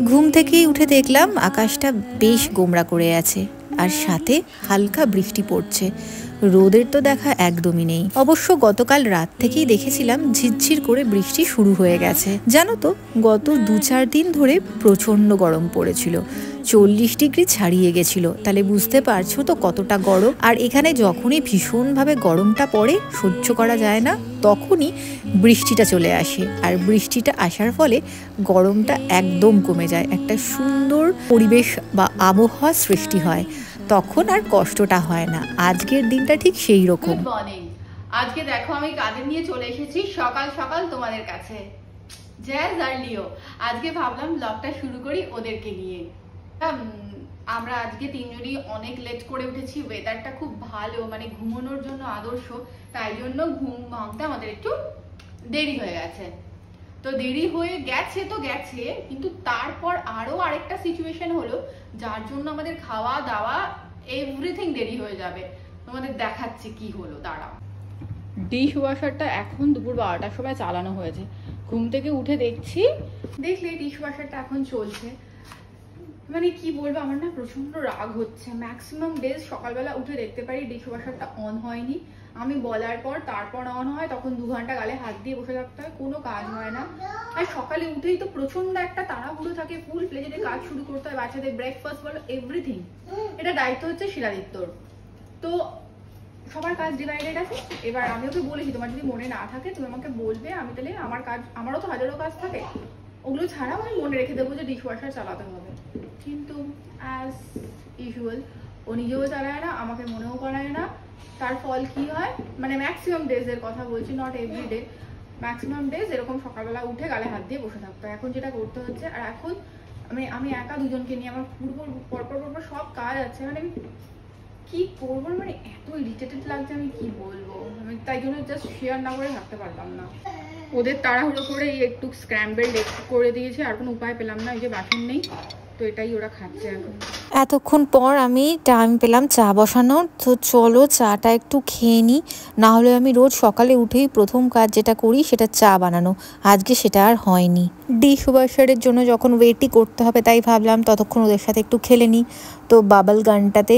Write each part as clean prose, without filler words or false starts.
ঘুম থেকেই উঠে দেখলাম আকাশটা বেশ গোমড়া করে আছে, আর সাথে হালকা বৃষ্টি পড়ছে। রোদের তো দেখা একদমই নেই। অবশ্য গতকাল রাত থেকেই দেখেছিলাম ঝিরঝির করে বৃষ্টি শুরু হয়ে গেছে। জানো তো, গত 2-4 দিন ধরে প্রচণ্ড গরম পড়েছিল, 40 ডিগ্রি ছাড়িয়ে গেছিল। তাহলে বুঝতে পারছো তো কতটা গরম। আর এখানে যখনই ভীষণভাবে গরমটা পড়ে, সহ্য করা যায় না, তখনই বৃষ্টিটা চলে আসে। আর বৃষ্টিটা আসার ফলে গরমটা একদম কমে যায়, একটা সুন্দর পরিবেশ বা আবহাওয়া সৃষ্টি হয়, তখন আর কষ্টটা হয় না। আজকের দিনটা ঠিক সেই রকম। Good morning. আজকে দেখো আমি কাদের নিয়ে চলে এসেছি সকাল সকাল তোমাদের কাছে, জ্যাজ আর লিও। আজকে ভাবলাম ব্লগটা শুরু করি ওদেরকে নিয়ে। আমরা আজকে তিনজনই অনেক লেট করে উঠেছি, ওয়েদারটা খুব ভালো, মানে ঘুমানোর জন্য আদর্শ, তাই জন্য ঘুম ভাঙতে আমাদের একটু দেরি হয়ে গেছে। তো দেরি হয়ে গেছে তো গেছে, কিন্তু তারপর আরো আরেকটা সিচুয়েশন হলো যার জন্য আমাদের খাওয়া দাওয়া এভরিথিং দেরি হয়ে যাবে। তোমাদের দেখাচ্ছি কি হলো, দাঁড়াও। ডিশ ওয়াশারটা এখন দুপুর 12টার সময় চালানো হয়েছে। ঘুম থেকে উঠে দেখলে ডিশ ওয়াশারটা এখন চলছে। মানে কি বলবো, আমার না প্রচন্ড রাগ হচ্ছে। ম্যাক্সিমাম ডেজ সকালবেলা উঠে দেখতে পারি ডিশ ওয়াশারটা অন হয়নি, আমি বলার পর তারপর অন হয়, তখন 2 ঘন্টা গালে হাত দিয়ে বসে থাকতে হয়, কোনো কাজ হয় না। আর সকালে উঠেই তো প্রচন্ড একটা তাড়াহুড়ো থাকে, ফুল প্লেজে কাজ শুরু করতে হয়, বাচ্চাদের ব্রেকফাস্ট বলো এভরিথিং। এটা দায়িত্ব হচ্ছে শিলাদিত্যর। তো সবার কাজ ডিভাইডেড আছে। এবার আমি ওকে বলেছি তোমার যদি মনে না থাকে তুমি আমাকে বলবে, আমি তাহলে আমার কাজ, আমারও তো হাজারো কাজ থাকে, ওগুলো ছাড়াও আমি মনে রেখে দেবো যে ডিশ ওয়াশার চালাতে হবে। কিন্তু অ্যাজ ইউজুয়াল ও নিজেও চালায় না, আমাকে মনেও করায় না। তার ফল কি হয়, মানে ম্যাক্সিমাম ডেজের কথা বলছি, নট এভরিডে, ম্যাক্সিমাম ডেজ এরকম সকালবেলা উঠে গালে হাত দিয়ে বসে থাকতো। এখন যেটা করতে হচ্ছে, আর এখন আমি একা দুজনকে নিয়ে, আমার পরপর সব কাজ আছে, মানে আমি কি করবো, মানে এত ইরিটেটেড লাগছে, আমি কি বলবো। আমি তাই জন্য জাস্ট শেয়ার না করে থাকতে পারলাম না। ওদের তাড়াহুড়ো করে একটু স্ক্র্যাম্বল এগ করে দিয়েছে, আর কোনো উপায় পেলাম না, এই যে বাসন নেই, তো এটাই ওরা খাচ্ছে এখন। এতক্ষণ পর আমি টাইম পেলাম চা বসানোর, তো চলো চাটা একটু খেয়ে নিই। না হলে আমি রোজ সকালে উঠেই প্রথম কাজ যেটা করি সেটা চা বানানো, আজকে সেটা আর হয়নি। ডিশ ওয়াশারের জন্য যখন ওয়েটই করতে হবে, তাই ভাবলাম ততক্ষণ ওদের সাথে একটু খেলে নিই। তো বাবল গানটাতে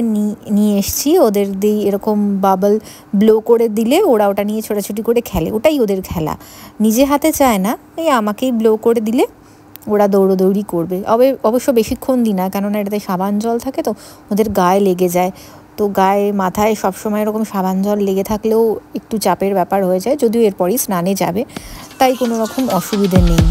নিয়ে এসছি, ওদের দিই এরকম বাবল ব্লো করে দিলে ওরা ওটা নিয়ে ছোটাছুটি করে খেলে, ওটাই ওদের খেলা। নিজে হাতে চায় না, এই আমাকেই ব্লো করে দিলে ওরা দৌড়োদৌড়ি করবে। অবশ্য বেশিক্ষণ দিই না, কেননা এটাতে সাবান জল থাকে, তো ওদের গায়ে লেগে যায়। তো গায়ে মাথায় সবসময় এরকম সাবান জল লেগে থাকলেও একটু চাপের ব্যাপার হয়ে যায়, যদিও এরপরই স্নানে যাবে, তাই কোনো রকম অসুবিধে নেই।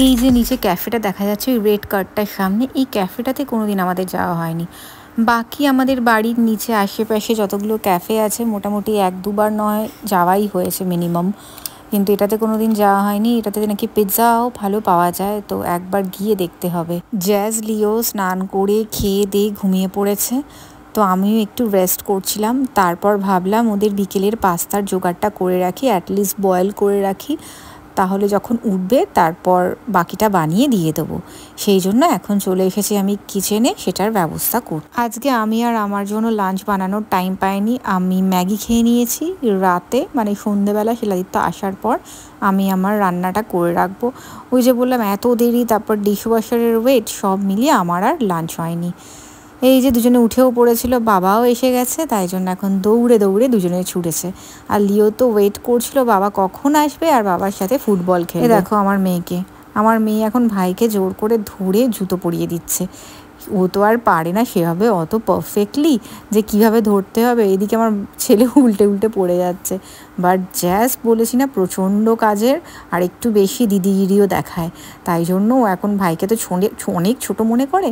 এই যে নিচে ক্যাফেটা দেখা যাচ্ছে ওই রেড কার্ডটার সামনে, এই ক্যাফেটাতে কোনোদিন আমাদের যাওয়া হয়নি। বাকি আমাদের বাড়ির নিচে আশেপাশে যতগুলো ক্যাফে আছে মোটামুটি 1-2 বার নয় যাওয়াই হয়েছে মিনিমাম, কিন্তু এটাতে কোনোদিন যাওয়া হয়নি। এটাতে নাকি পিৎজাও ভালো পাওয়া যায়, তো একবার গিয়ে দেখতে হবে। জ্যাজ লিও স্নান করে খেয়ে দিয়ে ঘুমিয়ে পড়েছে, তো আমিও একটু রেস্ট করছিলাম। তারপর ভাবলাম ওদের বিকেলের পাস্তার জোগাড়টা করে রাখি, অ্যাটলিস্ট বয়েল করে রাখি, তাহলে যখন উঠবে তারপর বাকিটা বানিয়ে দিয়ে দেবো। সেই জন্য এখন চলে এসেছি আমি কিচেনে সেটার ব্যবস্থা করতে। আজকে আমি আর আমার জন্য লাঞ্চ বানানোর টাইম পাইনি, আমি ম্যাগি খেয়ে নিয়েছি রাতে, মানে সন্ধেবেলা শিলাদিত্য আসার পর আমি আমার রান্নাটা করে রাখবো। ওই যে বললাম এত দেরি, তারপর ডিশ ওয়াশারের ওয়েট, সব মিলিয়ে আমার আর লাঞ্চ হয়নি। এই যে দুজনে উঠেও পড়েছিল, বাবাও এসে গেছে, তাই জন্য এখন দৌড়ে দৌড়ে দুজনে ছুটেছে। আর লিও তো ওয়েট করছিল বাবা কখন আসবে আর বাবার সাথে ফুটবল খেলে। দেখো আমার মেয়ে এখন ভাইকে জোর করে ধরে জুতো পরিয়ে দিচ্ছে। ও তো আর পারে না সেভাবে অত পারফেক্টলি যে কিভাবে ধরতে হবে, এদিকে আমার ছেলে উল্টে উল্টে পড়ে যাচ্ছে। বাট জ্যাজ বলেছি না প্রচণ্ড কাজের, আর একটু বেশি দিদিগিরিও দেখায়, তাই জন্য ও এখন ভাইকে তো অনেক ছোট মনে করে,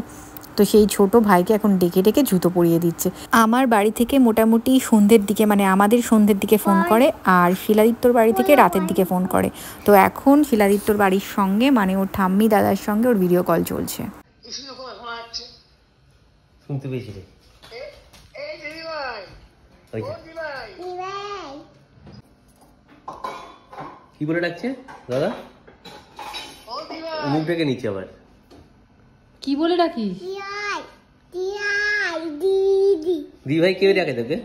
তো সেই ছোট ভাইকে এখন ডেকে ডেকে জুতো পরিয়ে দিচ্ছে। আমার বাড়ি থেকে মোটামুটি সন্ধ্যের দিকে, মানে আমাদের সন্ধ্যের দিকে ফোন করে, আর শিলাদিত্যর বাড়ি থেকে রাতের দিকে ফোন করে। তো এখন শিলাদিত্যর বাড়ির সঙ্গে, মানে ওর ঠাম্মি দাদার সঙ্গে ওর ভিডিও কল চলছে। শুনতে পেয়েছি রে, কি বলে ডাকছে দাদা? মুখ ডেকে নিচ্ছে আবার। কি বলে ডাকিস? দি ভাই কে ডাকে তোকে?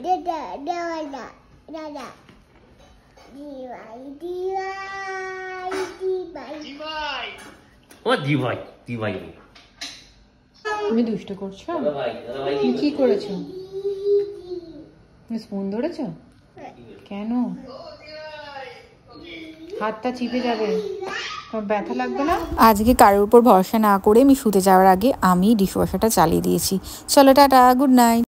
ও দি ভাই, দি ভাই। তুমি দুষ্ট করছো? তুমি কি করেছো? স্পুন ধরেছো? কেন? হাতটা চিপে যাবে, ব্যথা লাগবে না? আজকে কারোর উপর ভরসা না করে আমি শুতে যাওয়ার আগে আমি ডিশওয়াশারটা চালিয়ে দিয়েছি। চলো টাটা, গুড নাইট।